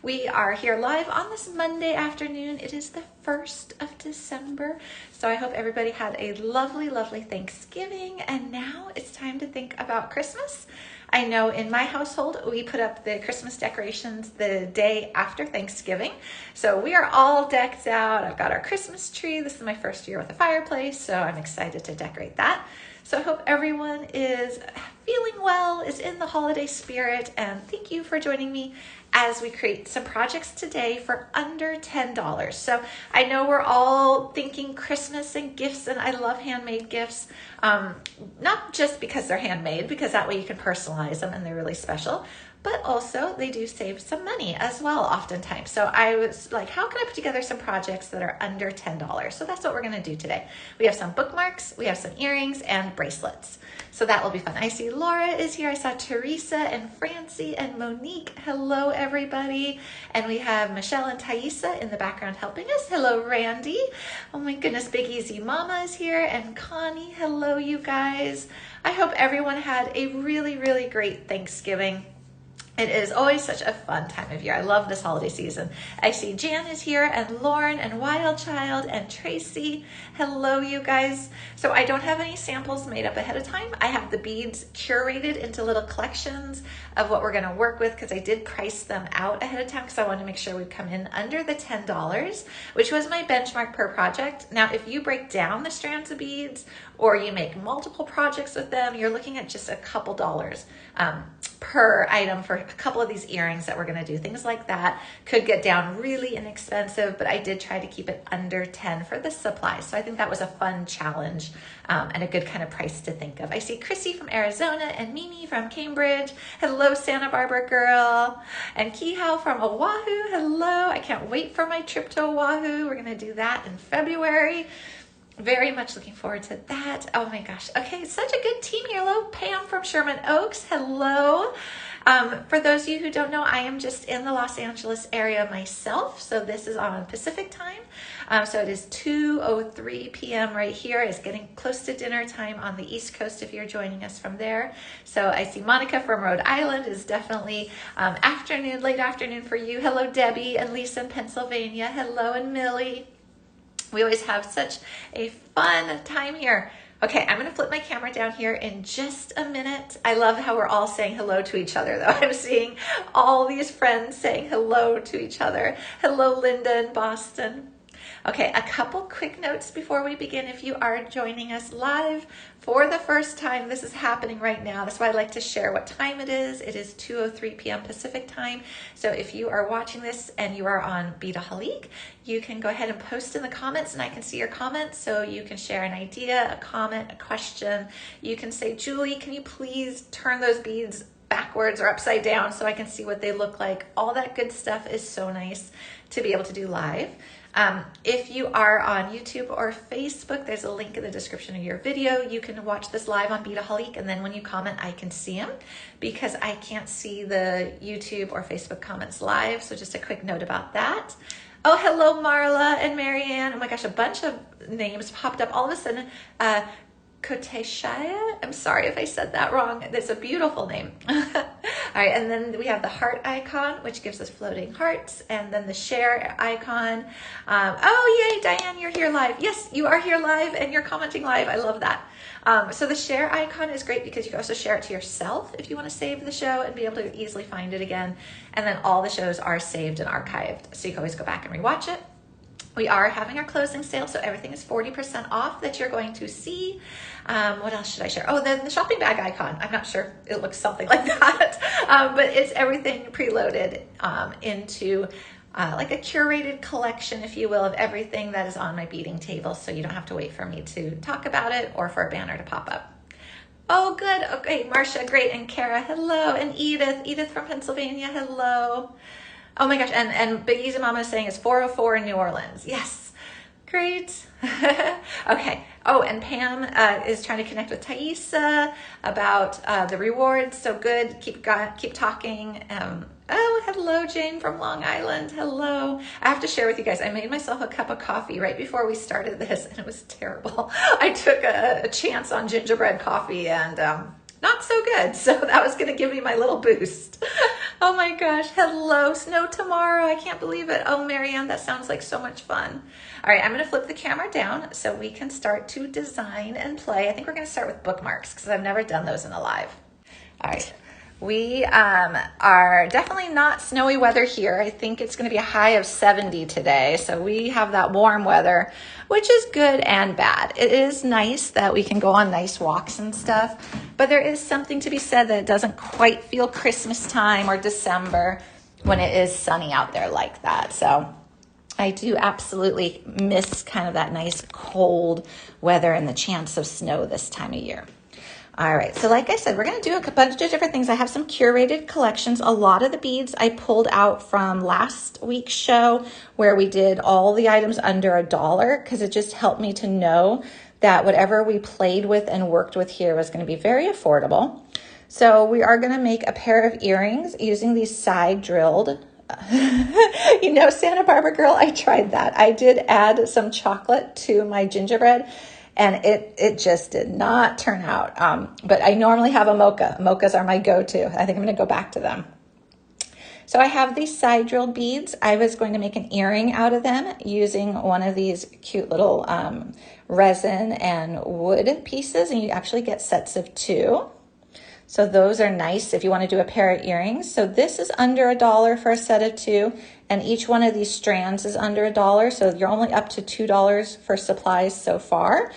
We are here live on this Monday afternoon. It is the 1st of December. So I hope everybody had a lovely, lovely Thanksgiving. And now it's time to think about Christmas. I know in my household, we put up the Christmas decorations the day after Thanksgiving. So we are all decked out. I've got our Christmas tree. This is my first year with a fireplace, so I'm excited to decorate that. So I hope everyone is feeling well, is in the holiday spirit, and thank you for joining me as we create some projects today for under $10. So I know we're all thinking Christmas and gifts, and I love handmade gifts, not just because they're handmade, because that way you can personalize them and they're really special, but also they do save some money as well oftentimes. So I was like, how can I put together some projects that are under $10? So that's what we're gonna do today. We have some bookmarks, we have some earrings and bracelets. So that will be fun. I see Laura is here. I saw Teresa and Francie and Monique. Hello, everybody. And we have Michelle and Thaisa in the background helping us. Hello, Randy. Oh my goodness, Big Easy Mama is here. And Connie, hello, you guys. I hope everyone had a really, really great Thanksgiving. It is always such a fun time of year. I love this holiday season. I see Jan is here and Lauren and Wild Child and Tracy. Hello, you guys. So I don't have any samples made up ahead of time. I have the beads curated into little collections of what we're gonna work with because I did price them out ahead of time because I wanted to make sure we'd come in under the $10, which was my benchmark per project. Now, if you break down the strands of beads or you make multiple projects with them, you're looking at just a couple dollars per item for a couple of these earrings that we're going to do. Things like that could get down really inexpensive, but I did try to keep it under 10 for the supplies. So I think that was a fun challenge and a good kind of price to think of. I see Chrissy from Arizona and Mimi from Cambridge. Hello, Santa Barbara girl. And Kihao from Oahu. Hello. I can't wait for my trip to Oahu. We're going to do that in February. Very much looking forward to that. Oh my gosh. Okay, such a good team here. Hello, Pam from Sherman Oaks. Hello. For those of you who don't know, I am just in the Los Angeles area myself. So this is on Pacific time. So it is 2:03 p.m. right here. It's getting close to dinner time on the East Coast if you're joining us from there. So I see Monica from Rhode Island is definitely afternoon, late afternoon for you. Hello, Debbie and Lisa in Pennsylvania. Hello, and Millie. We always have such a fun time here. Okay, I'm gonna flip my camera down here in just a minute. I love how we're all saying hello to each other though. I'm seeing all these friends saying hello to each other. Hello, Linda in Boston. Okay, a couple quick notes before we begin. If you are joining us live for the first time, this is happening right now. That's why I like to share what time it is. It is 2:03 p.m. Pacific time. So if you are watching this and you are on Beadaholique, you can go ahead and post in the comments and I can see your comments. So you can share an idea, a comment, a question. You can say, Julie, can you please turn those beads backwards or upside down so I can see what they look like? All that good stuff is so nice to be able to do live. If you are on YouTube or Facebook, there's a link in the description of your video. You can watch this live on Beadaholique, and then when you comment, I can see them because I can't see the YouTube or Facebook comments live. So just a quick note about that. Oh, hello, Marla and Marianne. Oh my gosh, a bunch of names popped up all of a sudden. Koteshaya, I'm sorry if I said that wrong. That's a beautiful name. All right, and then we have the heart icon, which gives us floating hearts, and then the share icon. Oh, yay, Diane, you're here live. Yes, you are here live, and you're commenting live. I love that. So the share icon is great because you can also share it to yourself if you want to save the show and be able to easily find it again. And then all the shows are saved and archived, so you can always go back and rewatch it. We are having our closing sale, so everything is 40% off that you're going to see. What else should I share? Oh, then the shopping bag icon. I'm not sure. It looks something like that. But it's everything preloaded into like a curated collection, if you will, of everything that is on my beading table. So you don't have to wait for me to talk about it or for a banner to pop up. Oh, good. Okay, Marcia, great. And Kara, hello. And Edith from Pennsylvania, hello. Oh my gosh, and Big Easy Mama is saying it's 4:04 in New Orleans. Yes, great. Okay. Oh, and Pam is trying to connect with Thaisa about the rewards. So good. Keep talking. Oh, hello, Jane from Long Island. Hello. I have to share with you guys, I made myself a cup of coffee right before we started this, and it was terrible. I took a chance on gingerbread coffee and not so good. So that was going to give me my little boost. Oh my gosh, hello, snow tomorrow. I can't believe it. Oh, Marianne, that sounds like so much fun. All right, I'm gonna flip the camera down so we can start to design and play. I think we're gonna start with bookmarks because I've never done those in a live. All right, we are definitely not snowy weather here. I think it's gonna be a high of 70 today. So we have that warm weather, which is good and bad. It is nice that we can go on nice walks and stuff, but there is something to be said that it doesn't quite feel Christmas time or December when it is sunny out there like that. So I do absolutely miss kind of that nice cold weather and the chance of snow this time of year. All right, so like I said, we're gonna do a bunch of different things. I have some curated collections. A lot of the beads I pulled out from last week's show where we did all the items under $1 because it just helped me to know that whatever we played with and worked with here was gonna be very affordable. So we are gonna make a pair of earrings using these side drilled. You know, Santa Barbara girl, I tried that. I did add some chocolate to my gingerbread and it just did not turn out. But I normally have a mocha. Mochas are my go-to. I think I'm gonna go back to them. So I have these side drilled beads. I was going to make an earring out of them using one of these cute little resin and wood pieces, and you actually get sets of 2. So those are nice if you want to do a pair of earrings. So this is under $1 for a set of 2, and each one of these strands is under $1. So you're only up to $2 for supplies so far.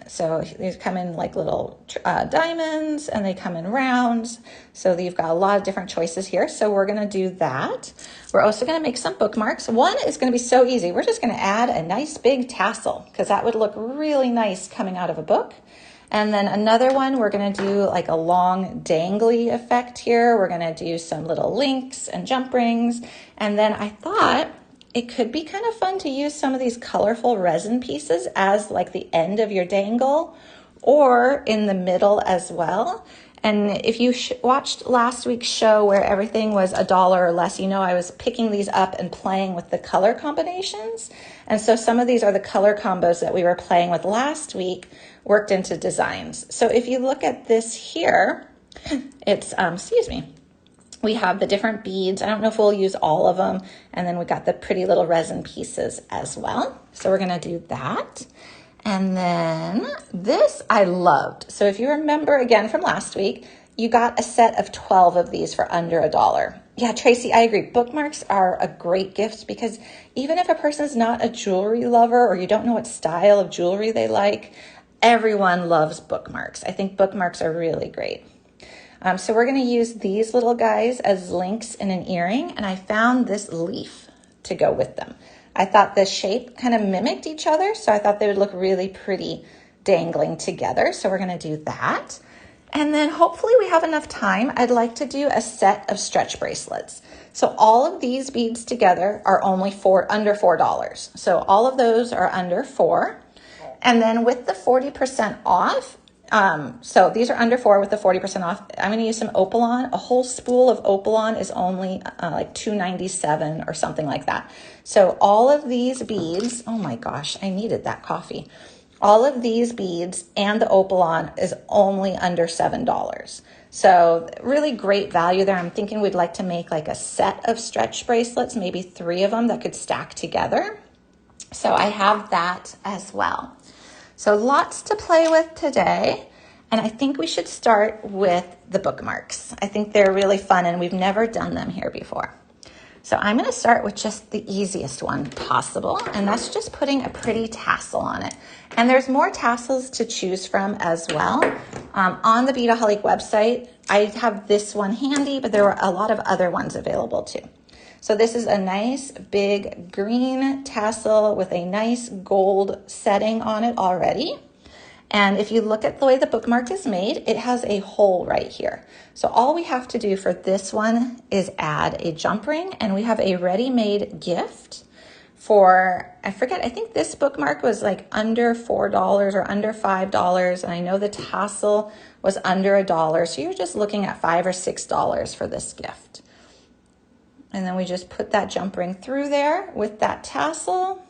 So these come in like little diamonds, and they come in rounds. So you've got a lot of different choices here. So we're gonna do that. We're also gonna make some bookmarks. One is gonna be so easy. We're just gonna add a nice big tassel because that would look really nice coming out of a book. And then another one, we're gonna do like a long dangly effect here. We're gonna do some little links and jump rings. And then I thought it could be kind of fun to use some of these colorful resin pieces as like the end of your dangle or in the middle as well. And if you watched last week's show where everything was $1 or less, you know I was picking these up and playing with the color combinations. And so some of these are the color combos that we were playing with last week worked into designs. So if you look at this here, it's, excuse me, we have the different beads. I don't know if we'll use all of them. And then we got the pretty little resin pieces as well. So we're gonna do that. And then this I loved. So if you remember again from last week, you got a set of 12 of these for under $1. Yeah, Tracy, I agree. Bookmarks are a great gift because even if a person's not a jewelry lover or you don't know what style of jewelry they like, everyone loves bookmarks. I think bookmarks are really great. So we're gonna use these little guys as links in an earring, and I found this leaf to go with them. I thought the shape kind of mimicked each other, so I thought they would look really pretty dangling together. So we're gonna do that. And then hopefully we have enough time. I'd like to do a set of stretch bracelets. So all of these beads together are only under $4. So all of those are under $4. And then with the 40% off, so these are under $4 with the 40% off. I'm gonna use some Opalon. A whole spool of Opalon is only like $2.97 or something like that. So all of these beads, oh my gosh, I needed that coffee. All of these beads and the Opalon is only under $7. So really great value there. I'm thinking we'd like to make like a set of stretch bracelets, maybe 3 of them that could stack together. So I have that as well. So lots to play with today, and I think we should start with the bookmarks. I think they're really fun, and we've never done them here before. So I'm gonna start with just the easiest one possible, and that's just putting a pretty tassel on it. And there's more tassels to choose from as well. On the Beadaholique website, I have this one handy, but there were a lot of other ones available too. So this is a nice big green tassel with a nice gold setting on it already. And if you look at the way the bookmark is made, it has a hole right here. So all we have to do for this one is add a jump ring, and we have a ready-made gift for, I forget, I think this bookmark was like under $4 or under $5. And I know the tassel was under $1. So you're just looking at $5 or $6 for this gift. And then we just put that jump ring through there with that tassel.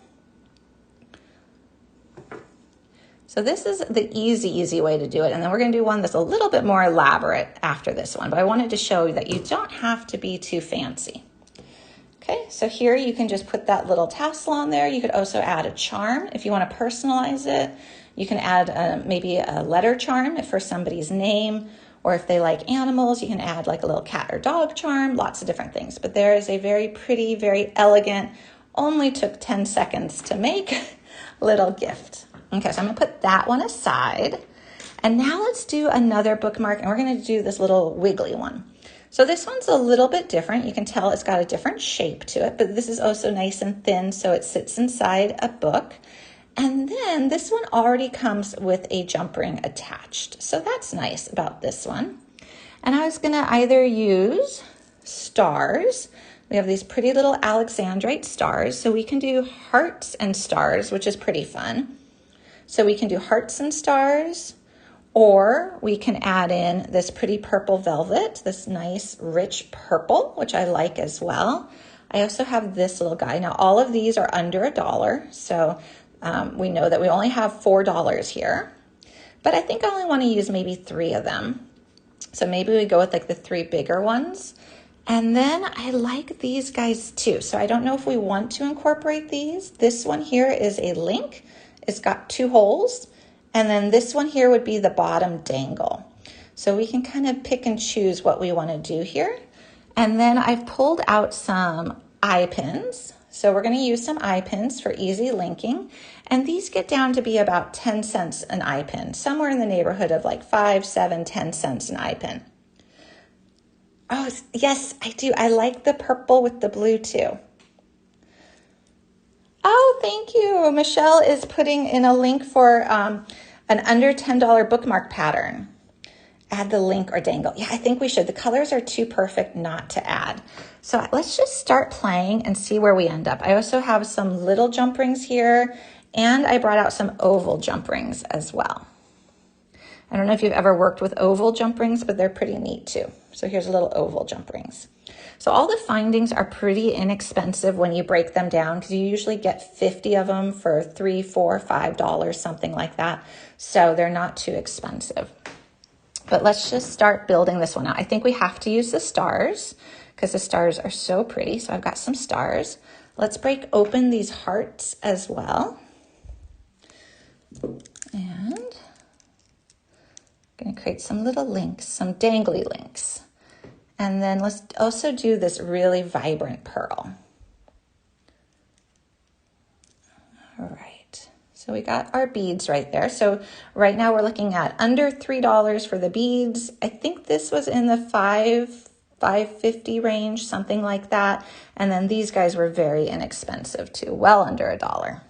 So this is the easy way to do it. And then we're going to do one that's a little bit more elaborate after this one. But I wanted to show you that you don't have to be too fancy. Okay, so here you can just put that little tassel on there. You could also add a charm if you want to personalize it. You can add maybe a letter charm for somebody's name, or if they like animals, you can add like a little cat or dog charm, lots of different things. But there is a very pretty, very elegant, only took 10 seconds to make little gift. Okay, so I'm gonna put that one aside. And now let's do another bookmark, and we're gonna do this little wiggly one. So this one's a little bit different. You can tell it's got a different shape to it, but this is also nice and thin, so it sits inside a book. And then this one already comes with a jump ring attached. So that's nice about this one. And I was gonna either use stars. We have these pretty little Alexandrite stars, so we can do hearts and stars, which is pretty fun. So we can do hearts and stars, or we can add in this pretty purple velvet, this nice rich purple, which I like as well. I also have this little guy. Now all of these are under $1, so we know that we only have $4 here, but I think I only want to use maybe 3 of them. So maybe we go with like the 3 bigger ones. And then I like these guys too. So I don't know if we want to incorporate these. This one here is a link. It's got 2 holes. And then this one here would be the bottom dangle. So we can kind of pick and choose what we want to do here. And then I've pulled out some eye pins. So we're going to use some eye pins for easy linking. And these get down to be about 10 cents an eye pin, somewhere in the neighborhood of like 5, 7, 10 cents an eye pin. Oh, yes, I do. I like the purple with the blue too. Oh, thank you. Michelle is putting in a link for an under $10 bookmark pattern. Add the link or dangle. Yeah, I think we should. The colors are too perfect not to add. So let's just start playing and see where we end up. I also have some little jump rings here, and I brought out some oval jump rings as well. I don't know if you've ever worked with oval jump rings, but they're pretty neat too. So here's a little oval jump rings. So all the findings are pretty inexpensive when you break them down, because you usually get 50 of them for $3, $4, $5, something like that. So they're not too expensive. But let's just start building this one out. I think we have to use the stars because the stars are so pretty. So I've got some stars. Let's break open these hearts as well. And I'm going to create some little links, some dangly links. And then let's also do this really vibrant pearl. All right, so we got our beads right there. So right now we're looking at under $3 for the beads. I think this was in the $5.50 range, something like that. And then these guys were very inexpensive too, well under $1.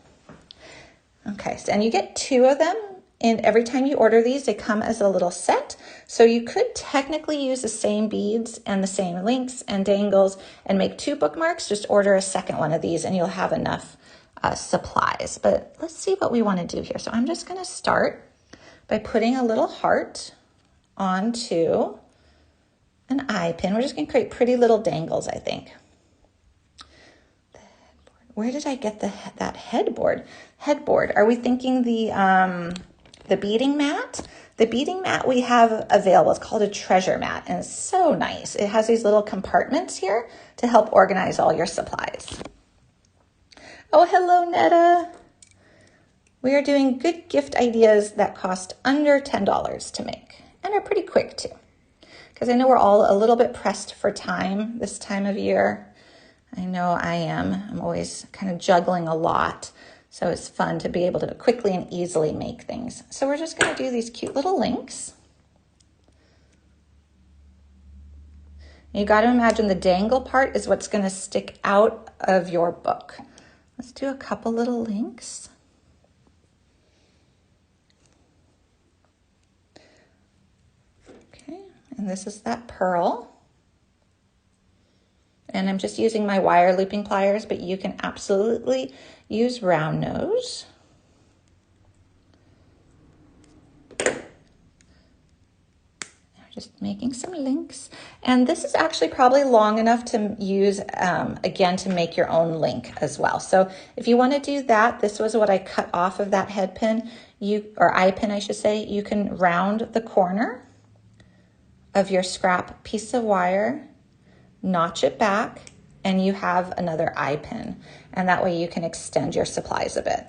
Okay, so, and you get 2 of them. And every time you order these, they come as a little set. So you could technically use the same beads and the same links and dangles and make 2 bookmarks. Just order a second one of these and you'll have enough supplies. But let's see what we want to do here. So I'm just going to start by putting a little heart onto an eye pin. We're just going to create pretty little dangles, I think. Where did I get that headboard? Headboard. Are we thinking the beading mat? The beading mat we have available. It's called a treasure mat, and it's so nice. It has these little compartments here to help organize all your supplies. Oh, hello, Netta. We are doing good gift ideas that cost under $10 to make and are pretty quick too. Because I know we're all a little bit pressed for time this time of year. I know I am. I'm always kind of juggling a lot. So it's fun to be able to quickly and easily make things. So we're just going to do these cute little links. You got to imagine the dangle part is what's going to stick out of your book. Let's do a couple little links. Okay, and this is that pearl. And I'm just using my wire looping pliers, but you can absolutely use round nose. just making some links. And this is actually probably long enough to use, again, to make your own link as well. So if you want to do that, this was what I cut off of that head pin, or eye pin, I should say. You can round the corner of your scrap piece of wire, notch it back, and you have another eye pin. And that way you can extend your supplies a bit.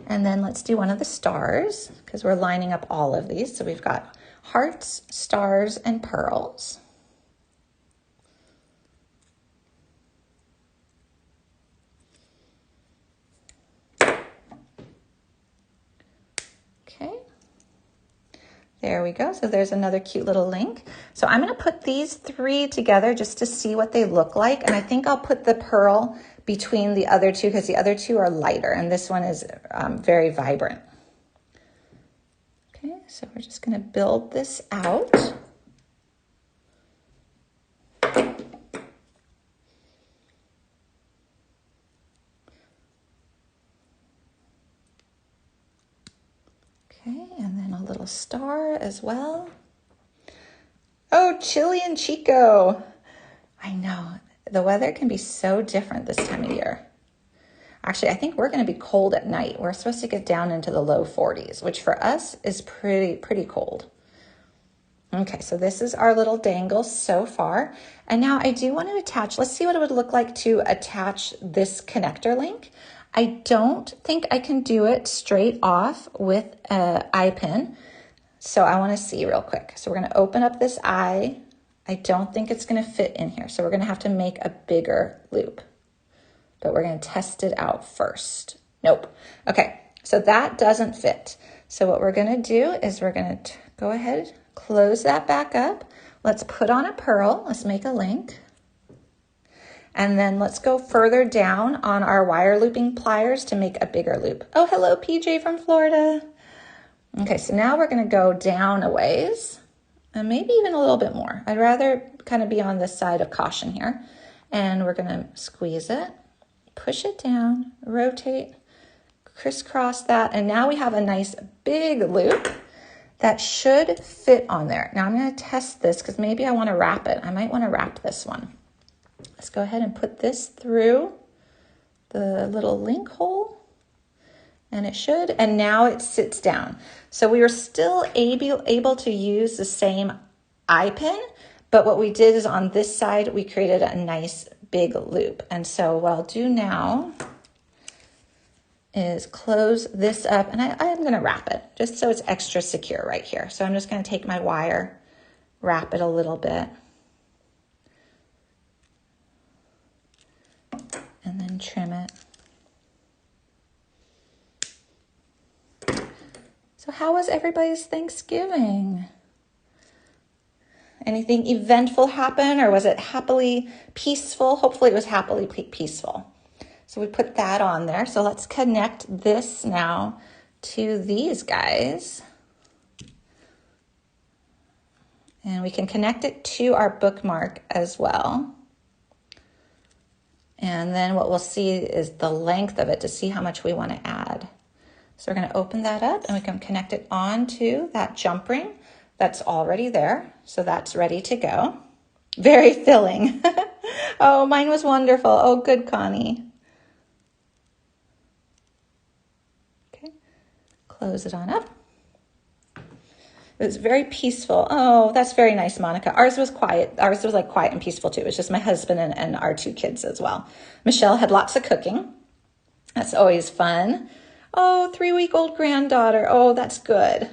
And then let's do one of the stars, because we're lining up all of these. So we've got hearts, stars, and pearls. Okay. There we go. So there's another cute little link. So I'm going to put these three together just to see what they look like. And I think I'll put the pearl between the other two because the other two are lighter and this one is very vibrant. Okay, so we're just going to build this out. Okay, and then a little star as well. Oh, Chile and Chico. I know, the weather can be so different this time of year. Actually, I think we're going to be cold at night. We're supposed to get down into the low 40s, which for us is pretty cold. Okay, so this is our little dangle so far. And now I do want to attach, let's see what it would look like to attach this connector link. I don't think I can do it straight off with an eye pin. So I want to see real quick. So we're going to open up this eye. I don't think it's going to fit in here. So we're going to have to make a bigger loop. But we're going to test it out first. Nope. Okay, so that doesn't fit. So what we're going to do is we're going to go ahead, close that back up. Let's put on a pearl. Let's make a link. And then let's go further down on our wire looping pliers to make a bigger loop. Oh, hello, PJ from Florida. Okay, so now we're going to go down a ways and maybe even a little bit more. I'd rather kind of be on this side of caution here. And we're going to squeeze it, push it down, rotate, crisscross that. And now we have a nice big loop that should fit on there. Now I'm going to test this because maybe I want to wrap it. I might want to wrap this one. Let's go ahead and put this through the little link hole. And it should, and now it sits down. So we were still able to use the same eye pin, but what we did is on this side, we created a nice big loop. And so what I'll do now is close this up, and I'm gonna wrap it just so it's extra secure right here. So I'm just gonna take my wire, wrap it a little bit, and then trim it. So how was everybody's Thanksgiving? Anything eventful happen, or was it happily peaceful? Hopefully it was happily peaceful. So we put that on there. So let's connect this now to these guys. And we can connect it to our bookmark as well. And then what we'll see is the length of it to see how much we want to add. So we're going to open that up and we can connect it onto that jump ring that's already there. So that's ready to go. Very filling. Oh, mine was wonderful. Oh, good, Connie. Okay, close it on up. It was very peaceful. Oh, that's very nice, Monica. Ours was quiet. Ours was like quiet and peaceful too. It was just my husband and our two kids as well. Michelle had lots of cooking. That's always fun. Oh, 3-week-old granddaughter. Oh, that's good.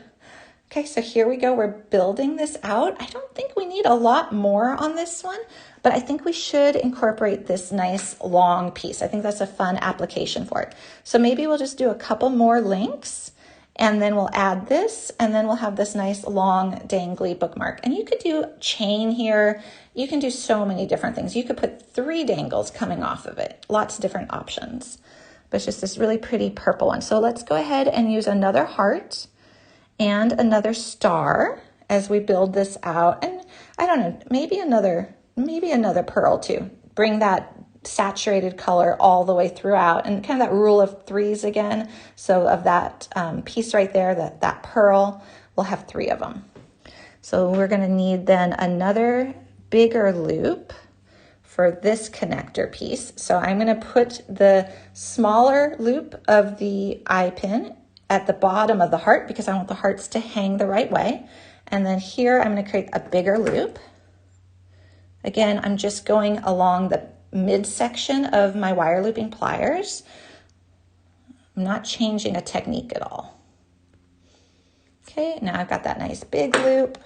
Okay, so here we go. We're building this out. I don't think we need a lot more on this one, but I think we should incorporate this nice long piece. I think that's a fun application for it. So maybe we'll just do a couple more links and then we'll add this and then we'll have this nice long dangly bookmark. And you could do chain here. You can do so many different things. You could put 3 dangles coming off of it. Lots of different options. But it's just this really pretty purple one. So let's go ahead and use another heart and another star as we build this out. And I don't know, maybe another pearl too. Bring that saturated color all the way throughout and kind of that rule of 3s again. So of that piece right there, that pearl, we'll have 3 of them. So we're going to need then another bigger loop for this connector piece. So I'm going to put the smaller loop of the eye pin at the bottom of the heart because I want the hearts to hang the right way. And then here I'm going to create a bigger loop. Again, I'm just going along the midsection of my wire looping pliers. I'm not changing a technique at all. Okay, now I've got that nice big loop.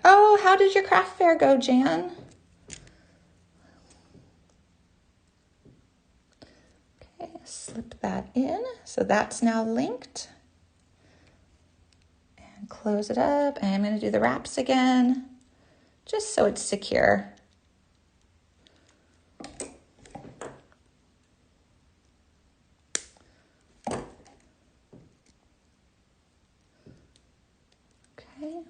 Oh, how did your craft fair go, Jan? Okay, slip that in. So that's now linked. And close it up. And I'm going to do the wraps again, just so it's secure. Okay.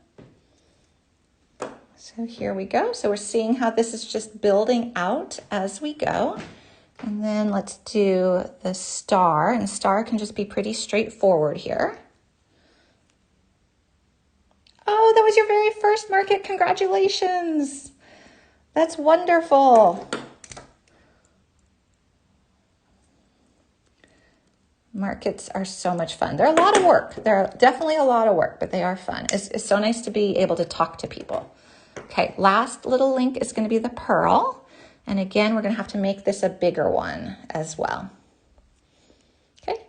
So here we go. So we're seeing how this is just building out as we go. And then let's do the star, and star can just be pretty straightforward here. Oh, that was your very first market. Congratulations. That's wonderful. Markets are so much fun. They're a lot of work. They're definitely a lot of work, but they are fun. It's so nice to be able to talk to people. Okay, last little link is going to be the pearl. And again, we're going to have to make this a bigger one as well. Okay,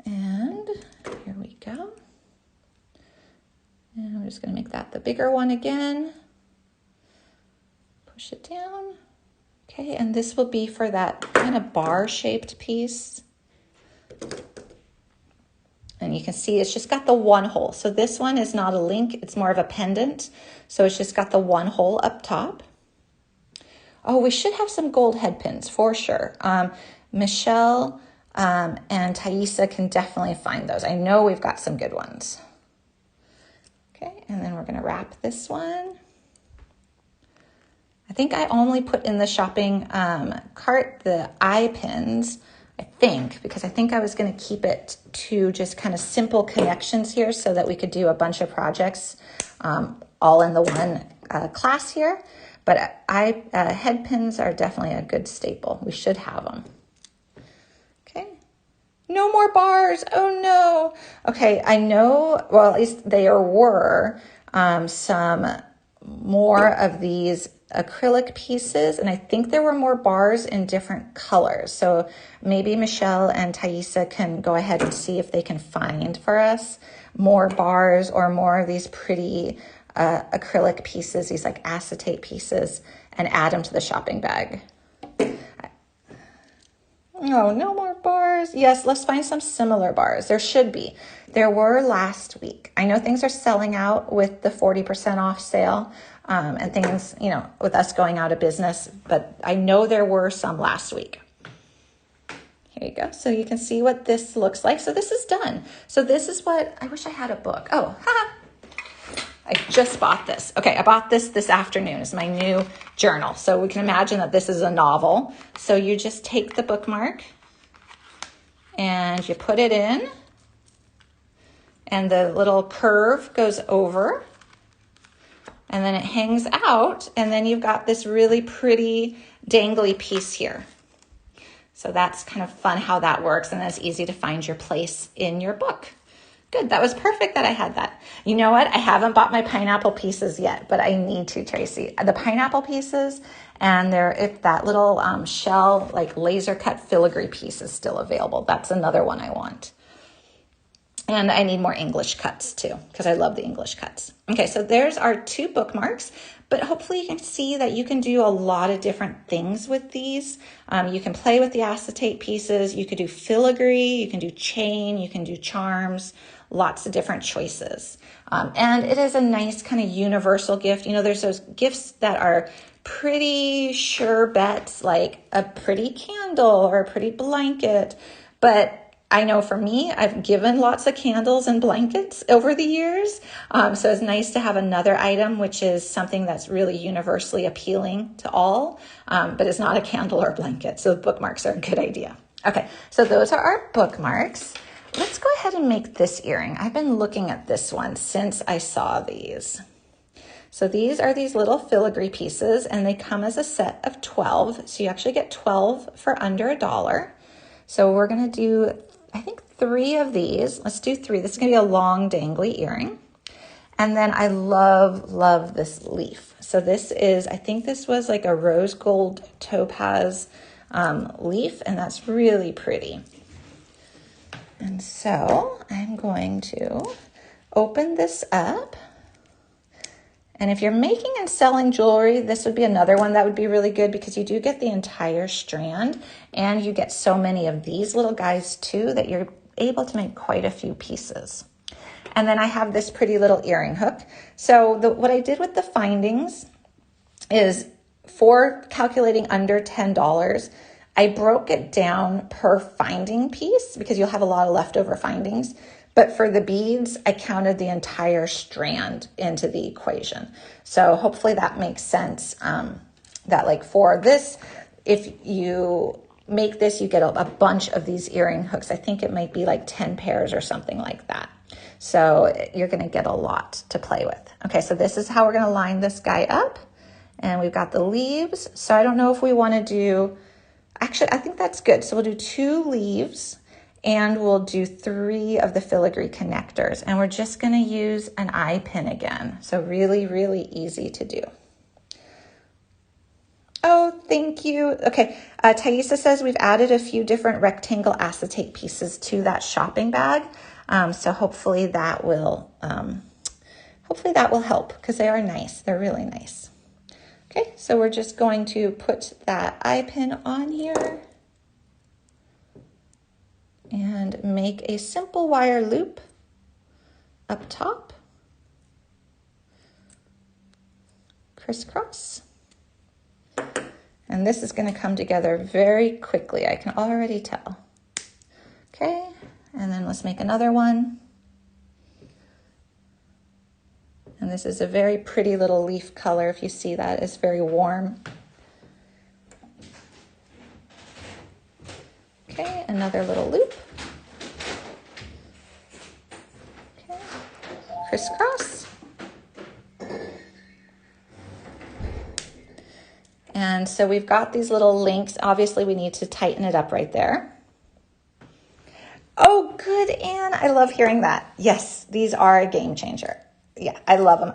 and here we go. And I'm just going to make that the bigger one again. Push it down. Okay, and this will be for that kind of bar-shaped piece. And you can see it's just got the one hole. So this one is not a link, it's more of a pendant. So it's just got the one hole up top. Oh, we should have some gold head pins for sure. Michelle and Thaisa can definitely find those. I know we've got some good ones. Okay, and then we're gonna wrap this one. I think I only put in the shopping cart the eye pins, I think, because I think I was going to keep it to just kind of simple connections here so that we could do a bunch of projects all in the one class here. But head pins are definitely a good staple. We should have them. Okay. No more bars. Oh no. Okay, I know, well, at least there were some more of these acrylic pieces, and I think there were more bars in different colors. So maybe Michelle and Thaisa can go ahead and see if they can find for us more bars or more of these pretty acrylic pieces, these like acetate pieces, and add them to the shopping bag. Oh, no more bars. Yes, let's find some similar bars. There should be. There were last week. I know things are selling out with the 40% off sale and things, you know, with us going out of business, but I know there were some last week. Here you go. So you can see what this looks like. So this is done. So this is what, I wish I had a book. Oh, haha. I just bought this. Okay, I bought this afternoon. It's my new journal. So we can imagine that this is a novel. So you just take the bookmark and you put it in, and the little curve goes over, and then it hangs out, and then you've got this really pretty dangly piece here. So that's kind of fun how that works, and it's easy to find your place in your book. Good, that was perfect that I had that. You know what? I haven't bought my pineapple pieces yet, but I need to, Tracy. The pineapple pieces, and if that little shell, like laser cut filigree piece is still available. That's another one I want. And I need more English cuts too, because I love the English cuts. Okay, so there's our 2 bookmarks, but hopefully you can see that you can do a lot of different things with these. You can play with the acetate pieces, you could do filigree, you can do chain, you can do charms, lots of different choices. And it is a nice kind of universal gift. You know, there's those gifts that are pretty sure bets, like a pretty candle or a pretty blanket, but I know for me, I've given lots of candles and blankets over the years. So it's nice to have another item, which is something that's really universally appealing to all, but it's not a candle or blanket. So bookmarks are a good idea. Okay, so those are our bookmarks. let's go ahead and make this earring. I've been looking at this one since I saw these. So these are these little filigree pieces, and they come as a set of 12. So you actually get 12 for under $1. So we're gonna do, I think, 3 of these. Let's do 3. This is gonna be a long dangly earring. And then I love this leaf. So this is, I think this was like a rose gold topaz leaf, and that's really pretty. And so I'm going to open this up. And if you're making and selling jewelry, this would be another one that would be really good, because you do get the entire strand, and you get so many of these little guys too that you're able to make quite a few pieces. And then I have this pretty little earring hook. So what I did with the findings is, for calculating under $10, I broke it down per finding piece, because you'll have a lot of leftover findings. But for the beads, I counted the entire strand into the equation. So hopefully that makes sense, that like for this, if you make this, you get a bunch of these earring hooks. I think it might be like 10 pairs or something like that. So you're gonna get a lot to play with. Okay, so this is how we're gonna line this guy up. And we've got the leaves. So I don't know if we wanna do, actually, I think that's good. So we'll do 2 leaves, and we'll do 3 of the filigree connectors. And we're just gonna use an eye pin again. So really, really easy to do. Oh, thank you. Okay, Thaisa says we've added a few different rectangle acetate pieces to that shopping bag. So hopefully that will help, because they are nice. They're really nice. Okay, so we're just going to put that eye pin on here and make a simple wire loop up top, crisscross. And this is going to come together very quickly, I can already tell. Okay, and then let's make another one. And this is a very pretty little leaf color. If you see that, it's very warm. Okay, another little loop. Okay, crisscross. And so we've got these little links. Obviously, we need to tighten it up right there. Oh, good, Anne. I love hearing that. Yes, these are a game changer. Yeah, I love them.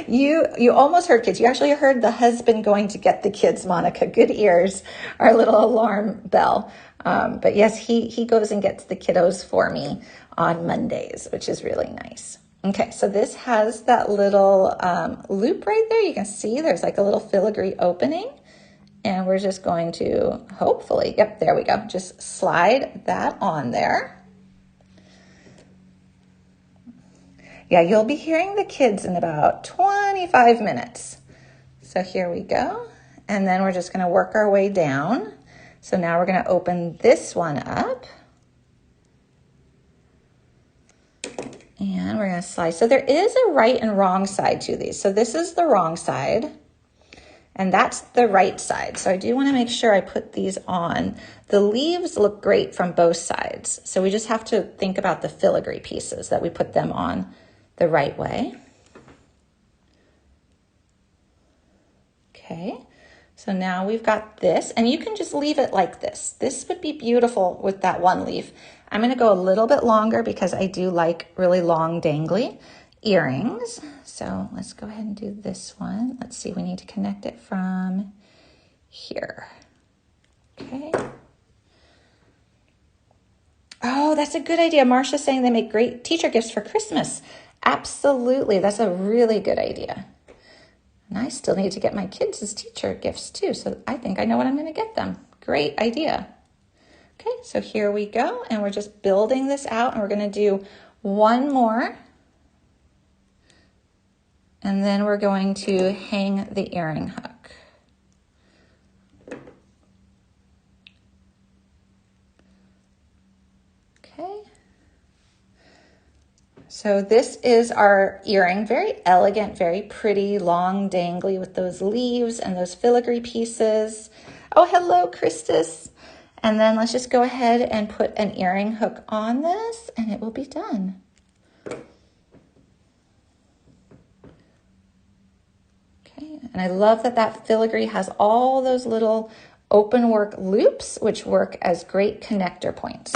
You almost heard kids. You actually heard the husband going to get the kids, Monica. Good ears, our little alarm bell. But yes, he goes and gets the kiddos for me on Mondays, which is really nice. Okay, so this has that little loop right there. You can see there's like a little filigree opening. And we're just going to hopefully, yep, there we go. Just slide that on there. Yeah, you'll be hearing the kids in about 25 minutes. So here we go. And then we're just gonna work our way down. So now we're gonna open this one up. And we're gonna slide. So there is a right and wrong side to these. So this is the wrong side, and that's the right side. So I do wanna make sure I put these on. The leaves look great from both sides. So we just have to think about the filigree pieces, that we put them on the right way. Okay, so now we've got this, and you can just leave it like this. This would be beautiful with that one leaf. I'm gonna go a little bit longer because I do like really long dangly earrings. So let's go ahead and do this one. Let's see, we need to connect it from here. Okay. Oh, that's a good idea. Marcia's saying they make great teacher gifts for Christmas. Absolutely, that's a really good idea. And I still need to get my kids as teacher gifts too, so I think I know what I'm gonna get them. Great idea. Okay, so here we go, and we're just building this out, and we're gonna do one more. And then we're going to hang the earring hook. Okay. So this is our earring, very elegant, very pretty, long dangly with those leaves and those filigree pieces. Oh, hello, Christus. And then let's just go ahead and put an earring hook on this and it will be done. Okay, and I love that that filigree has all those little open work loops, which work as great connector points.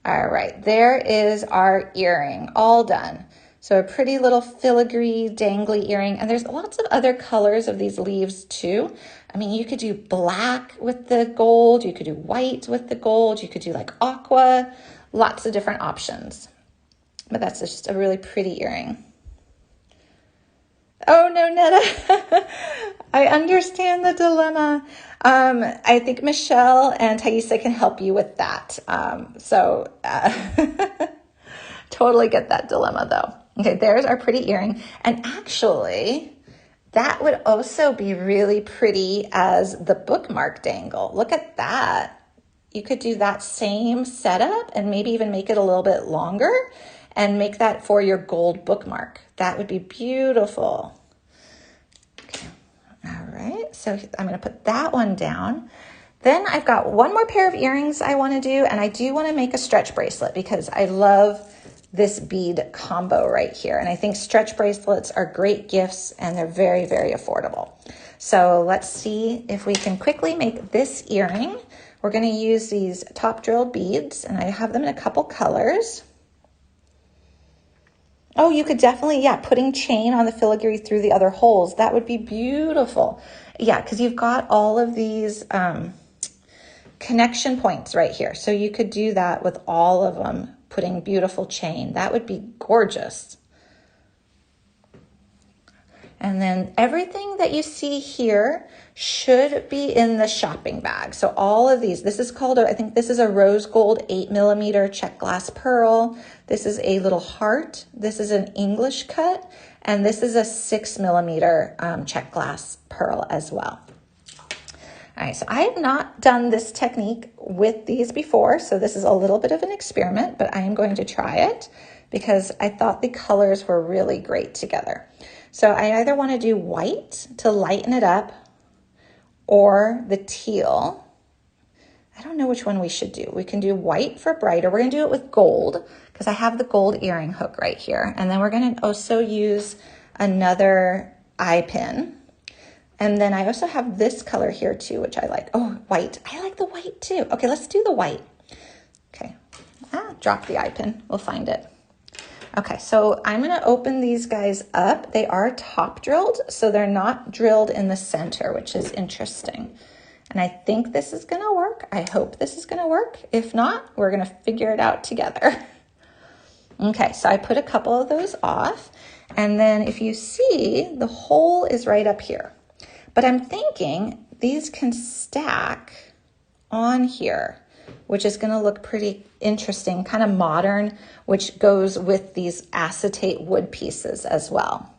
All right, there is our earring, all done. So a pretty little filigree dangly earring, and there's lots of other colors of these leaves too. I mean, you could do black with the gold, you could do white with the gold, you could do like aqua, lots of different options. But that's just a really pretty earring. Oh no, Netta, I understand the dilemma. I think Michelle and Thaisa can help you with that. Totally get that dilemma though. Okay, there's our pretty earring. And actually, that would also be really pretty as the bookmark dangle. Look at that. You could do that same setup and maybe even make it a little bit longer and make that for your gold bookmark. That would be beautiful. Okay. All right, so I'm gonna put that one down. Then I've got one more pair of earrings I wanna do, and I do wanna make a stretch bracelet because I love this bead combo right here. And I think stretch bracelets are great gifts and they're very, very affordable. So let's see if we can quickly make this earring. We're gonna use these top drilled beads and I have them in a couple colors. Oh, you could definitely, yeah, putting chain on the filigree through the other holes. That would be beautiful. Yeah, because you've got all of these connection points right here. So you could do that with all of them, putting beautiful chain. That would be gorgeous. And then everything that you see here should be in the shopping bag. So all of these, this is called, I think this is a rose gold 8mm check glass pearl. This is a little heart. This is an English cut. And this is a 6mm check glass pearl as well. All right, so I have not done this technique with these before, so this is a little bit of an experiment, but I am going to try it because I thought the colors were really great together. So I either want to do white to lighten it up or the teal. I don't know which one we should do. We can do white for brighter. We're going to do it with gold because I have the gold earring hook right here. And then we're going to also use another eye pin. And then I also have this color here too, which I like. Oh, white. I like the white too. Okay, let's do the white. Okay, drop the eye pin. We'll find it. Okay, so I'm gonna open these guys up. They are top drilled, so they're not drilled in the center, which is interesting. And I think this is gonna work. I hope this is gonna work. If not, we're gonna figure it out together. Okay, so I put a couple of those off. And then if you see, the hole is right up here. But I'm thinking these can stack on here, which is going to look pretty interesting, kind of modern, which goes with these acetate wood pieces as well.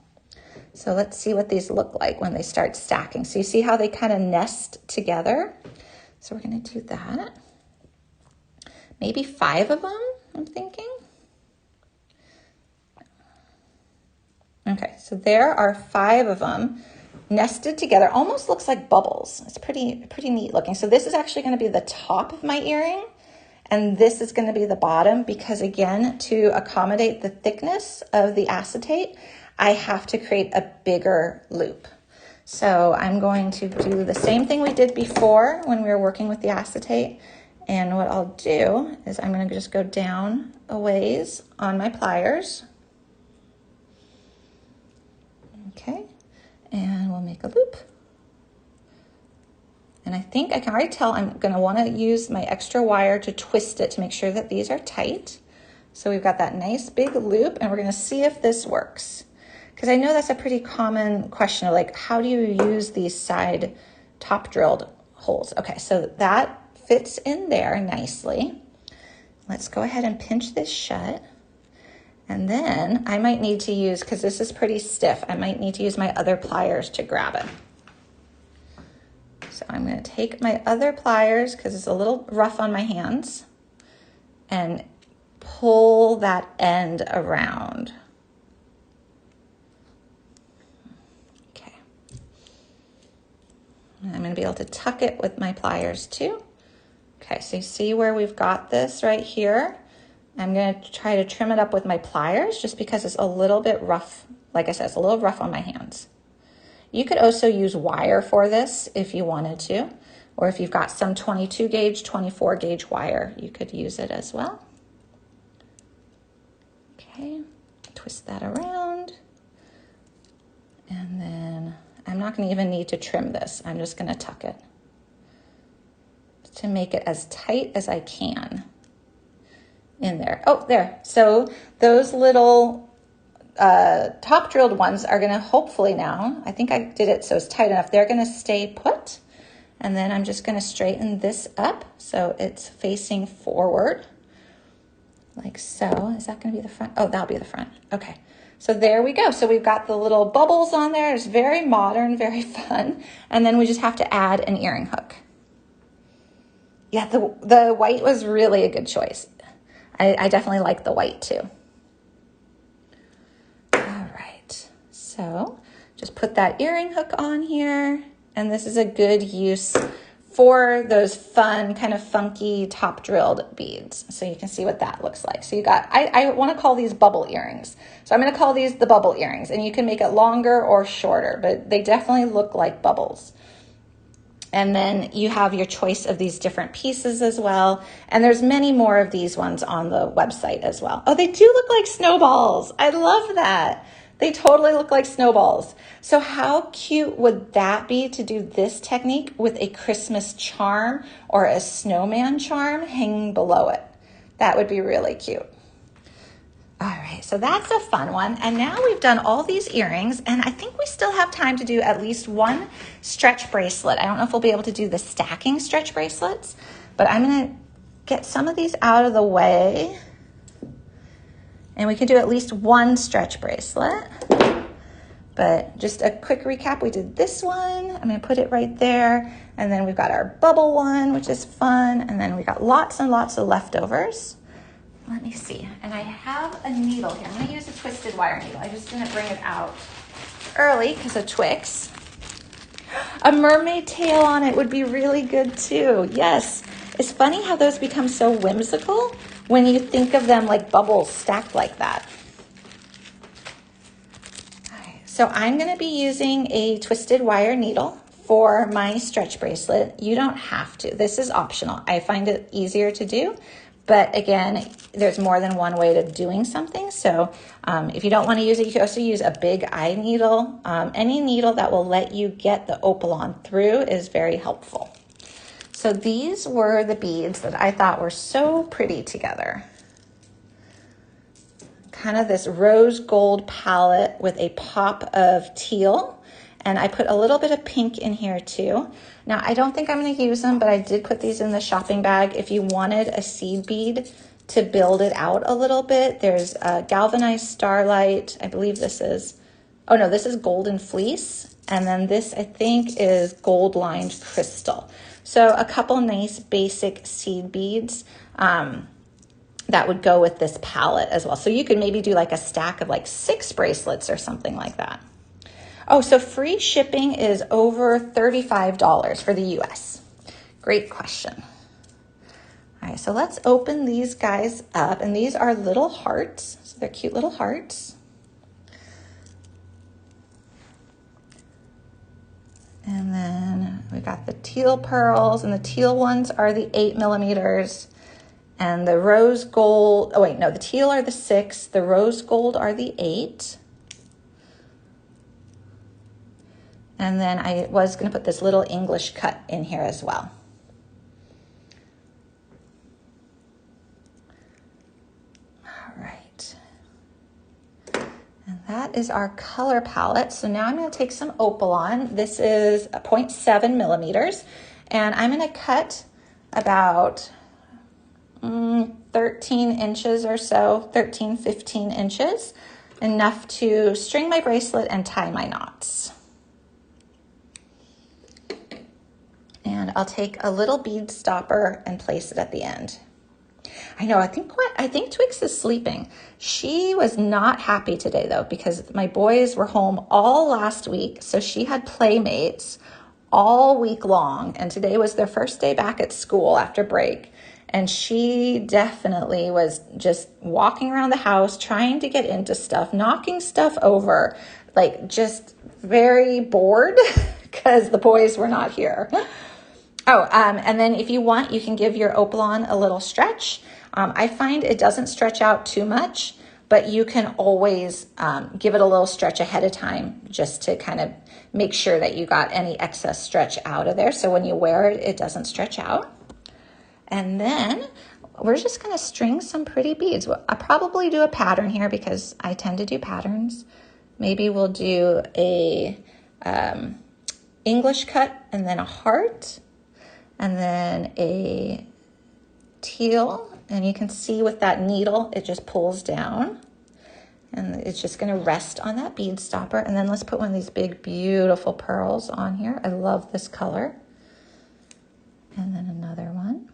So let's see what these look like when they start stacking. So you see how they kind of nest together? So we're going to do that. Maybe 5 of them, I'm thinking. Okay, so there are 5 of them nested together. Almost looks like bubbles. It's pretty neat looking. So this is actually going to be the top of my earring, and this is going to be the bottom because, again, to accommodate the thickness of the acetate, I have to create a bigger loop. So I'm going to do the same thing we did before when we were working with the acetate. And what I'll do is I'm going to just go down a ways on my pliers. Okay. And we'll make a loop. And I think I can already tell I'm going to want to use my extra wire to twist it to make sure that these are tight. So we've got that nice big loop, and we're going to see if this works. Because I know that's a pretty common question of like, how do you use these side top drilled holes? Okay, so that fits in there nicely. Let's go ahead and pinch this shut. And then I might need to use, because this is pretty stiff, I might need to use my other pliers to grab it. So I'm going to take my other pliers, because it's a little rough on my hands, and pull that end around. Okay. And I'm going to be able to tuck it with my pliers too. Okay, so you see where we've got this right here? I'm gonna try to trim it up with my pliers just because it's a little bit rough. Like I said, it's a little rough on my hands. You could also use wire for this if you wanted to, or if you've got some 22 gauge, 24 gauge wire, you could use it as well. Okay, twist that around. And then I'm not gonna even need to trim this. I'm just gonna tuck it to make it as tight as I can in there. Oh, there. So those little top drilled ones are gonna hopefully now, I think I did it so it's tight enough, they're gonna stay put. And then I'm just gonna straighten this up so it's facing forward, like so. Is that gonna be the front? Oh, that'll be the front. Okay, so there we go. So we've got the little bubbles on there. It's very modern, very fun. And then we just have to add an earring hook. Yeah, the white was really a good choice. I definitely like the white too. All right, so just put that earring hook on here. And this is a good use for those fun, kind of funky top drilled beads. So you can see what that looks like. So you got, I want to call these bubble earrings. So I'm going to call these the bubble earrings, and you can make it longer or shorter, but they definitely look like bubbles. And then you have your choice of these different pieces as well. And there's many more of these ones on the website as well. Oh, they do look like snowballs. I love that. They totally look like snowballs. So how cute would that be to do this technique with a Christmas charm or a snowman charm hanging below it? That would be really cute. All right, so that's a fun one. And now we've done all these earrings, and I think we still have time to do at least one stretch bracelet. I don't know if we'll be able to do the stacking stretch bracelets, but I'm gonna get some of these out of the way. And we can do at least one stretch bracelet. But just a quick recap, we did this one. I'm gonna put it right there. And then we've got our bubble one, which is fun. And then we got lots and lots of leftovers. Let me see, and I have a needle here. I'm gonna use a twisted wire needle. I just didn't bring it out early because of Twix. A mermaid tail on it would be really good too. Yes, it's funny how those become so whimsical when you think of them like bubbles stacked like that. All right, so I'm gonna be using a twisted wire needle for my stretch bracelet. You don't have to, this is optional. I find it easier to do. But again, there's more than one way to doing something. So if you don't want to use it, you can also use a big eye needle. Any needle that will let you get the opal on through is very helpful. So these were the beads that I thought were so pretty together. Kind of this rose gold palette with a pop of teal. And I put a little bit of pink in here too. Now, I don't think I'm gonna use them, but I did put these in the shopping bag. If you wanted a seed bead to build it out a little bit, there's a galvanized starlight. I believe this is, oh no, this is golden fleece. And then this, I think, is gold lined crystal. So a couple nice basic seed beads that would go with this palette as well. So you could maybe do like a stack of like 6 bracelets or something like that. Oh, so free shipping is over $35 for the US. Great question. All right, so let's open these guys up. And these are little hearts. So they're cute little hearts. And then we got the teal pearls, and the teal ones are the 8 millimeters. And the rose gold, oh wait, no, the teal are the 6. The rose gold are the 8. And then I was gonna put this little English cut in here as well. All right. And that is our color palette. So now I'm gonna take some opal on. This is a 0.7 millimeters. And I'm gonna cut about 13 inches or so, 13, 15 inches, enough to string my bracelet and tie my knots. And I'll take a little bead stopper and place it at the end. I know, I think Twix is sleeping. She was not happy today though, because my boys were home all last week. So she had playmates all week long. And today was their first day back at school after break. And she definitely was just walking around the house, trying to get into stuff, knocking stuff over, like just very bored because the boys were not here. Oh, and then if you want, you can give your Opalon a little stretch. I find it doesn't stretch out too much, but you can always give it a little stretch ahead of time just to kind of make sure that you got any excess stretch out of there. So when you wear it, it doesn't stretch out. And then we're just going to string some pretty beads. I'll probably do a pattern here because I tend to do patterns. Maybe we'll do a English cut and then a heart and then a teal. And you can see with that needle, it just pulls down. And it's just going to rest on that bead stopper. And then let's put one of these big, beautiful pearls on here. I love this color. And then another one.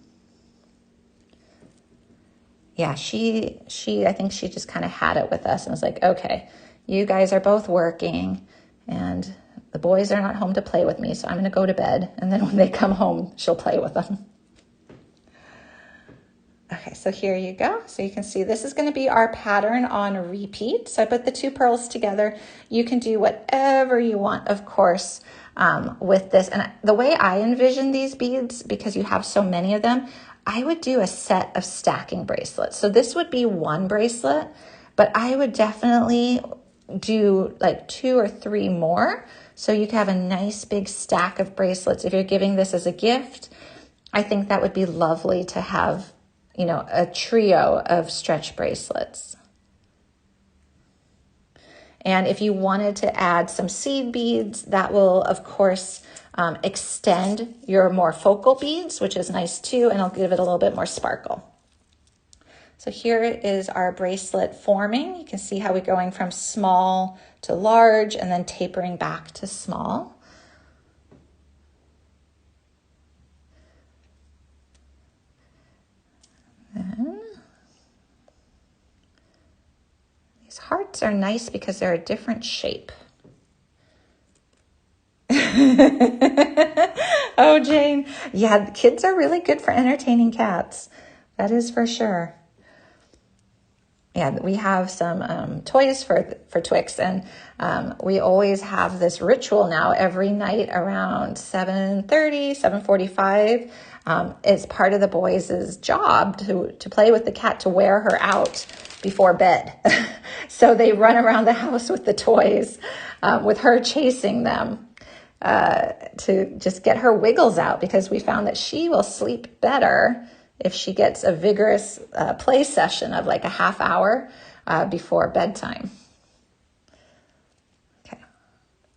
Yeah, I think she just kind of had it with us and was like, okay, you guys are both working and the boys are not home to play with me, so I'm going to go to bed. And then when they come home, she'll play with them. Okay, so here you go. So you can see this is going to be our pattern on repeat. So I put the two pearls together. You can do whatever you want, of course, with this. And the way I envision these beads, because you have so many of them, I would do a set of stacking bracelets. So this would be one bracelet, but I would definitely do like 2 or 3 more. So you can have a nice big stack of bracelets. If you're giving this as a gift, I think that would be lovely to have, you know, a trio of stretch bracelets. And if you wanted to add some seed beads, that will, of course, extend your more focal beads, which is nice too, and I'll give it a little bit more sparkle. So here is our bracelet forming. You can see how we're going from small to large and then tapering back to small. Then these hearts are nice because they're a different shape. Oh, Jane. Yeah, kids are really good for entertaining cats. That is for sure. Yeah, we have some toys for Twix, and we always have this ritual now every night around 7:30, 7:45. It's part of the boys' job to play with the cat, to wear her out before bed. So they run around the house with the toys, with her chasing them. To just get her wiggles out, because we found that she will sleep better if she gets a vigorous play session of like a half hour before bedtime. Okay,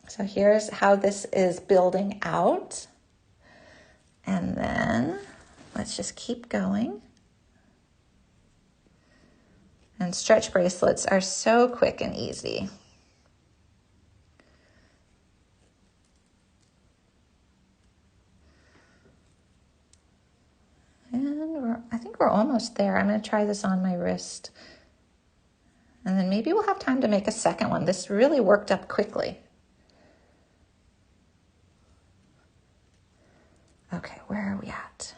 so here's how this is building out. And then let's just keep going. And stretch bracelets are so quick and easy. And I think we're almost there. I'm going to try this on my wrist. And then maybe we'll have time to make a second one. This really worked up quickly. Okay, where are we at?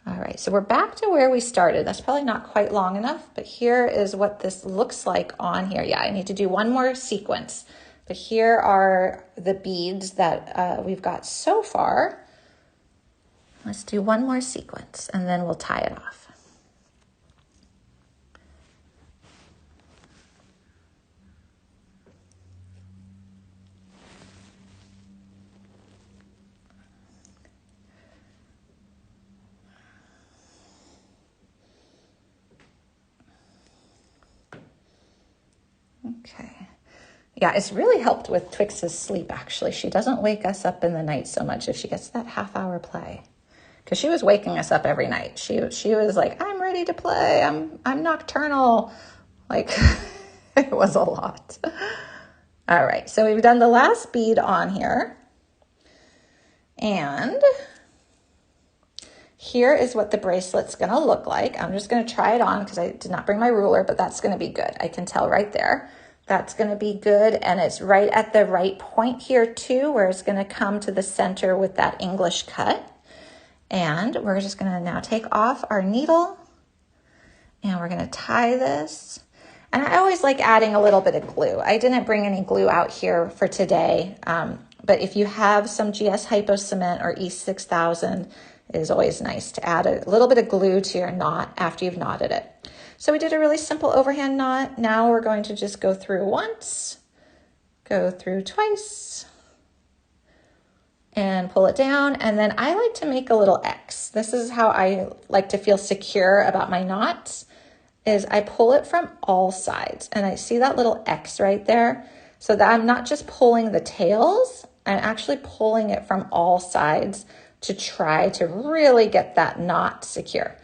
All right, so we're back to where we started. That's probably not quite long enough, but here is what this looks like on here. Yeah, I need to do one more sequence. But here are the beads that we've got so far. Let's do one more sequence and then we'll tie it off. Okay. Yeah, it's really helped with Twix's sleep, actually. She doesn't wake us up in the night so much if she gets that half-hour play. Because she was waking us up every night. She was like, I'm ready to play. I'm nocturnal. Like, it was a lot. All right, so we've done the last bead on here. And here is what the bracelet's going to look like. I'm just going to try it on because I did not bring my ruler, but that's going to be good. I can tell right there. That's going to be good, and it's right at the right point here too, where it's going to come to the center with that English cut. And we're just going to now take off our needle, and we're going to tie this. And I always like adding a little bit of glue. I didn't bring any glue out here for today, but if you have some GS Hypo Cement or E6000, it is always nice to add a little bit of glue to your knot after you've knotted it. So we did a really simple overhand knot. Now we're going to just go through once, go through twice, and pull it down. And then I like to make a little X. This is how I like to feel secure about my knots, is I pull it from all sides. And I see that little X right there. So that I'm not just pulling the tails, I'm actually pulling it from all sides to try to really get that knot secure.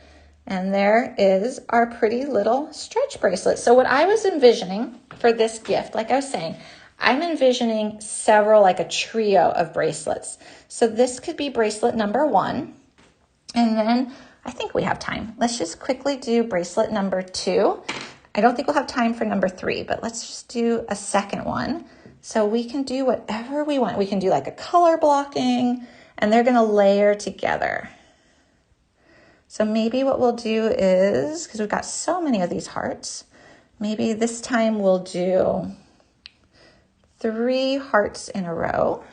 And there is our pretty little stretch bracelet. So what I was envisioning for this gift, like I was saying, I'm envisioning several, like a trio of bracelets. So this could be bracelet number 1. And then I think we have time. Let's just quickly do bracelet number 2. I don't think we'll have time for number 3, but let's just do a second one. So we can do whatever we want. We can do like a color blocking, and they're gonna layer together. So maybe what we'll do is, because we've got so many of these hearts, maybe this time we'll do 3 hearts in a row,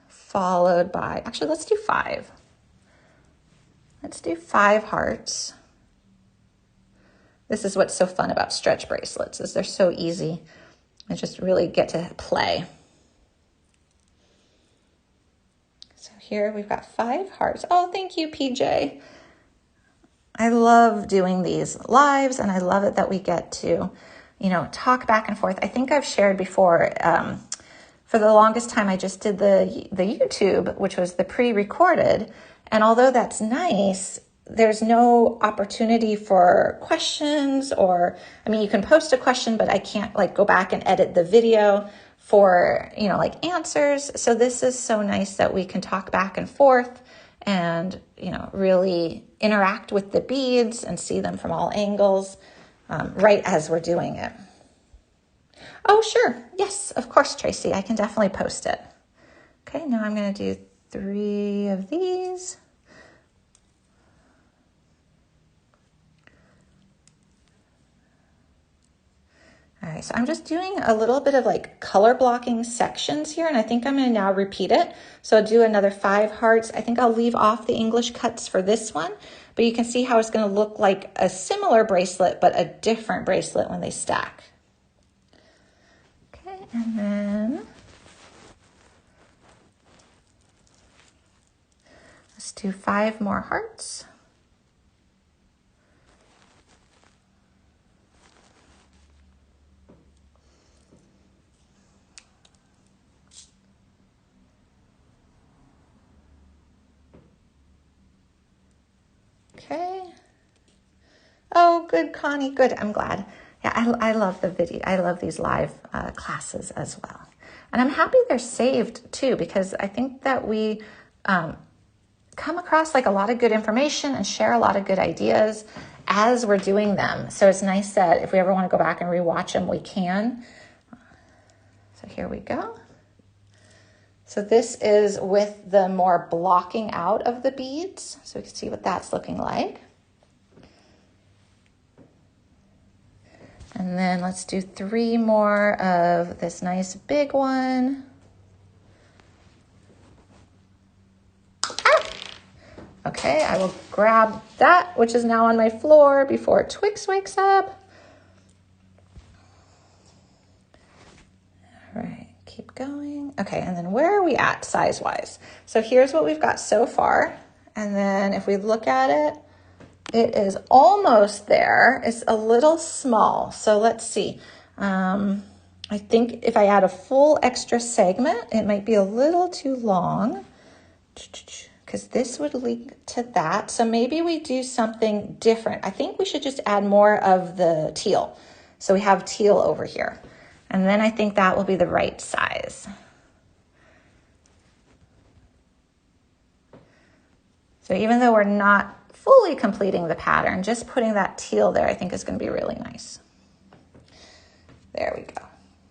followed by, actually let's do 5. Let's do 5 hearts. This is what's so fun about stretch bracelets, is they're so easy and just really get to play. Here we've got 5 hearts. Oh, thank you, PJ. I love doing these lives, and I love it that we get to, you know, talk back and forth. I think I've shared before, for the longest time, I just did the YouTube, which was the pre-recorded. And although that's nice, there's no opportunity for questions, or, I mean, you can post a question, but I can't like go back and edit the video for, you know, like answers. So this is so nice that we can talk back and forth and, you know, really interact with the beads and see them from all angles, right as we're doing it. Oh, sure. Yes, of course, Tracy. I can definitely post it. Okay, now I'm going to do 3 of these. All right, so I'm just doing a little bit of like color blocking sections here, and I think I'm going to now repeat it. So I'll do another 5 hearts. I think I'll leave off the English cuts for this one, but you can see how it's going to look like a similar bracelet, but a different bracelet when they stack. Okay, and then let's do 5 more hearts. Okay. Oh, good, Connie. Good. I'm glad. Yeah, I love the video. I love these live classes as well. And I'm happy they're saved too, because I think that we come across like a lot of good information and share a lot of good ideas as we're doing them. So it's nice that if we ever want to go back and rewatch them, we can. So here we go. So this is with the more blocking out of the beads. So we can see what that's looking like. And then let's do 3 more of this nice big one. Ah! Okay, I will grab that, which is now on my floor before Twix wakes up. All right. Keep going. Okay, and then where are we at size-wise? So here's what we've got so far. And then if we look at it, it is almost there. It's a little small. So let's see. I think if I add a full extra segment, it might be a little too long, because this would lead to that. So maybe we do something different. I think we should just add more of the teal. So we have teal over here. And then I think that will be the right size. So even though we're not fully completing the pattern, just putting that teal there, I think is going to be really nice. There we go.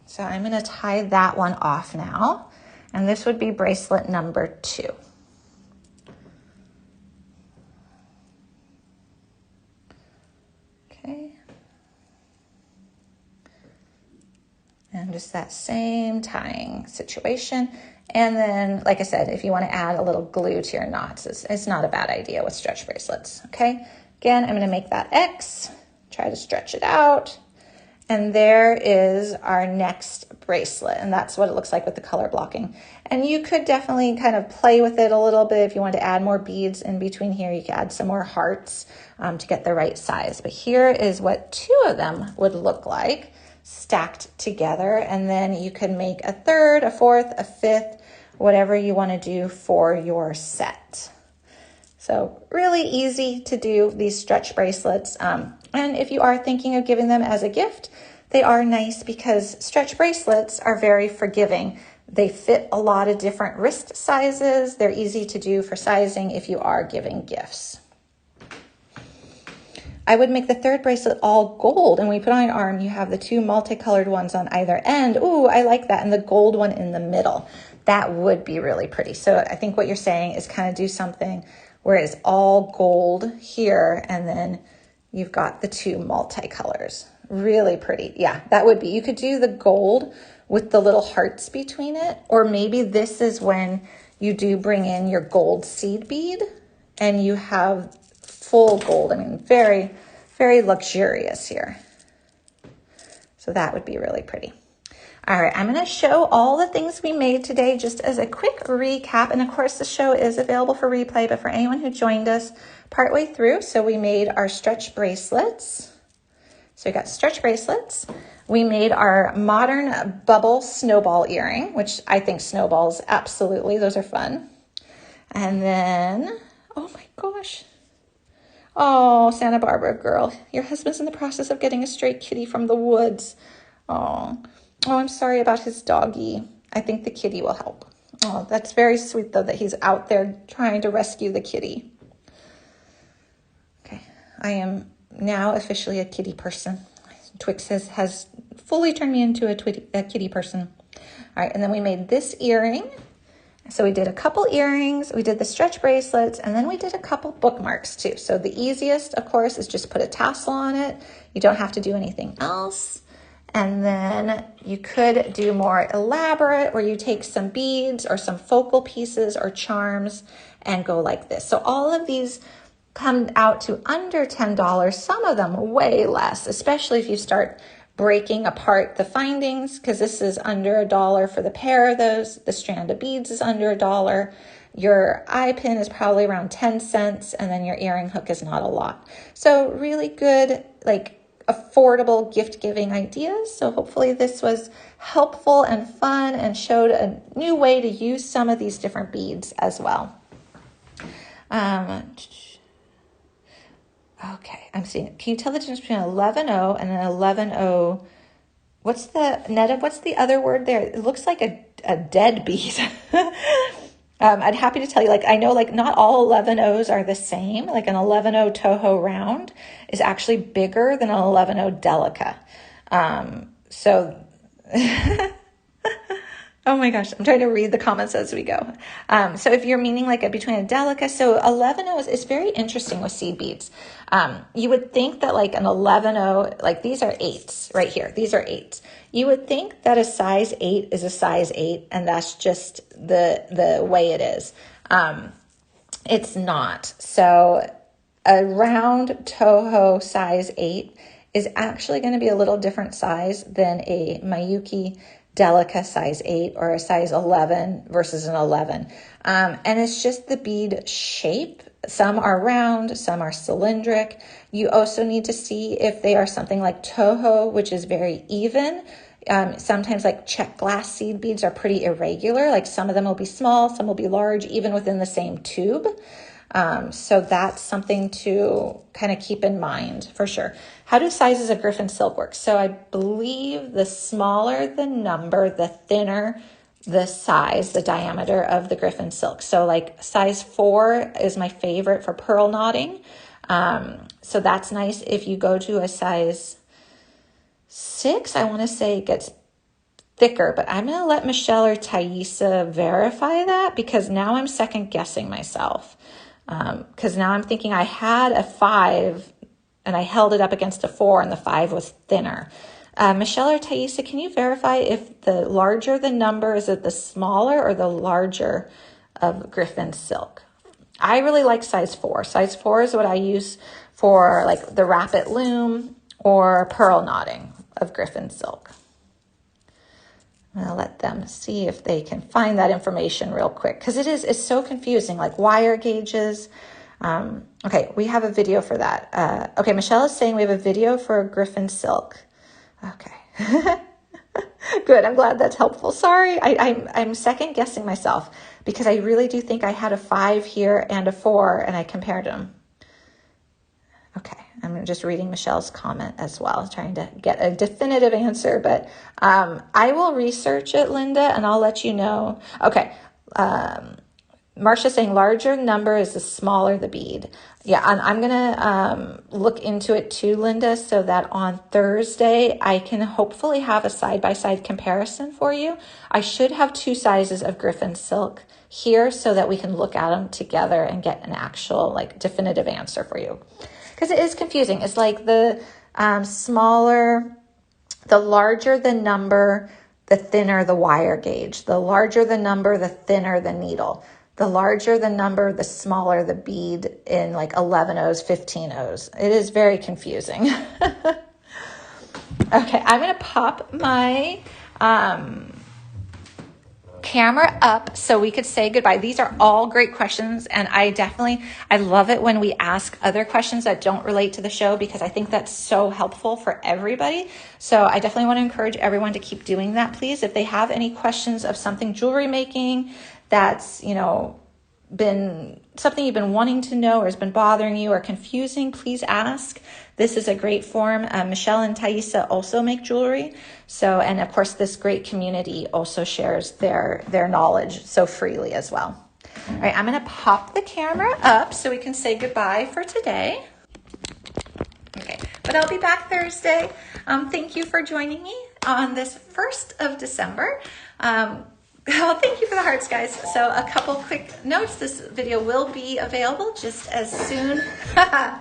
So I'm going to tie that one off now. And this would be bracelet number 2. Okay. And just that same tying situation. And then, like I said, if you want to add a little glue to your knots, it's not a bad idea with stretch bracelets, okay? Again, I'm going to make that X, try to stretch it out. And there is our next bracelet, and that's what it looks like with the color blocking. And you could definitely kind of play with it a little bit. If you want to add more beads in between here, you could add some more hearts to get the right size. But here is what 2 of them would look like stacked together. And then you could make a 3rd, a 4th, a 5th, whatever you want to do for your set. So really easy to do these stretch bracelets. And if you are thinking of giving them as a gift, they are nice because stretch bracelets are very forgiving. They fit a lot of different wrist sizes. They're easy to do for sizing if you are giving gifts. I would make the 3rd bracelet all gold, and when you put on your arm, you have the 2 multicolored ones on either end. Ooh, I like that, and the gold one in the middle. That would be really pretty. So I think what you're saying is kind of do something where it's all gold here, and then you've got the 2 multicolors. Really pretty. Yeah, that would be. You could do the gold with the little hearts between it, or maybe this is when you do bring in your gold seed bead and you have full gold. I mean, very, very luxurious here. So that would be really pretty. All right, I'm going to show all the things we made today just as a quick recap. And of course, the show is available for replay, but for anyone who joined us partway through, so we made our stretch bracelets. So we got stretch bracelets. We made our modern bubble snowball earring, which I think snowballs, absolutely, those are fun. And then, oh my gosh. Oh, Santa Barbara girl, your husband's in the process of getting a stray kitty from the woods. Oh, I'm sorry about his doggy. I think the kitty will help. Oh, that's very sweet though that he's out there trying to rescue the kitty. Okay, I am now officially a kitty person. Twix has fully turned me into a kitty person. All right, and then we made this earring. So we did a couple earrings, we did the stretch bracelets, and then we did a couple bookmarks too. So the easiest, of course, is just put a tassel on it. You don't have to do anything else. And then you could do more elaborate where you take some beads or some focal pieces or charms and go like this. So all of these come out to under $10, some of them way less, especially if you start breaking apart the findings, because this is under $1 for the pair of those. The strand of beads is under $1. Your eye pin is probably around 10 cents, and then your earring hook is not a lot. So really good, like affordable gift giving ideas. So hopefully this was helpful and fun and showed a new way to use some of these different beads as well. Okay, I'm seeing. Can you tell the difference between an 11-0 and an 11-0? What's the other word there? It looks like a dead bead. I'd happy to tell you, like, I know, like, not all 11-0s are the same. Like, an 11-0 Toho round is actually bigger than an 11-0 Delica. Oh my gosh, I'm trying to read the comments as we go. So if you're meaning like between a Delica, so 11-0 is very interesting with seed beads. You would think that like an 11-0, like these are 8s right here. These are 8s. You would think that a size 8 is a size 8, and that's just the way it is. It's not. So a round Toho size 8 is actually going to be a little different size than a Miyuki Delica size 8 or a size 11 versus an 11. And it's just the bead shape. Some are round, some are cylindric. You also need to see if they are something like Toho, which is very even. Sometimes like check glass seed beads are pretty irregular. Like some of them will be small, some will be large, even within the same tube. So that's something to kind of keep in mind for sure. How do sizes of Griffin silk work? So I believe the smaller the number, the thinner the size, the diameter of the Griffin silk. So like size 4 is my favorite for pearl knotting. So that's nice. If you go to a size 6, I want to say it gets thicker, but I'm going to let Michelle or Thaisa verify that, because now I'm second guessing myself. Because now I'm thinking I had a 5 and I held it up against a 4 and the 5 was thinner. Michelle or Thaisa, can you verify if the larger the number, is it the smaller or the larger of Griffin silk? I really like size 4. Size 4 is what I use for like the Rapid Loom or pearl knotting of Griffin silk. I'm going to let them see if they can find that information real quick, because it's so confusing, like wire gauges. Okay, we have a video for that. Okay, Michelle is saying we have a video for Griffin silk. Okay. Good, I'm glad that's helpful. Sorry, I'm second guessing myself, because I really do think I had a 5 here and a 4, and I compared them. Okay, I'm just reading Michelle's comment as well, trying to get a definitive answer, but I will research it, Linda, and I'll let you know. Okay, Marcia's saying larger number is the smaller the bead. Yeah, and I'm going to look into it too, Linda, so that on Thursday I can hopefully have a side-by-side comparison for you. I should have 2 sizes of Griffin silk here so that we can look at them together and get an actual like definitive answer for you. Because it is confusing. It's like the smaller, the larger the number, the thinner the wire gauge. The larger the number, the thinner the needle. The larger the number, the smaller the bead in like 11 O's, 15 O's. It is very confusing. Okay, I'm going to pop my camera up so we could say goodbye. These are all great questions, and I love it when we ask other questions that don't relate to the show, because I think that's so helpful for everybody. So I definitely want to encourage everyone to keep doing that, please. If they have any questions of something jewelry making that's, been something you've been wanting to know or has been bothering you or confusing, please ask. This is a great forum. Michelle and Thaisa also make jewelry. So, and of course, this great community also shares their knowledge so freely as well. All right, I'm going to pop the camera up so we can say goodbye for today. Okay, but I'll be back Thursday. Thank you for joining me on this 1st of December. Well, thank you for the hearts, guys. So a couple quick notes. This video will be available just as soon,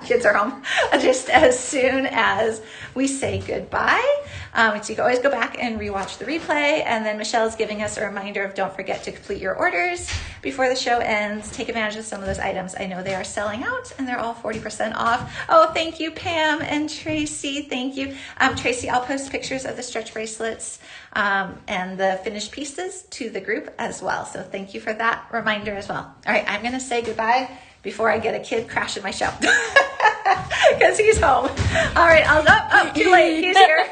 kids are home, just as soon as we say goodbye. So you can always go back and rewatch the replay. And then Michelle's giving us a reminder of don't forget to complete your orders before the show ends. Take advantage of some of those items. I know they are selling out and they're all 40% off. Oh, thank you, Pam and Tracy. Thank you. Tracy, I'll post pictures of the stretch bracelets and the finished pieces to the group as well. So thank you for that reminder as well. All right, I'm going to say goodbye before I get a kid crashing my show because he's home. All right, too late. He's here.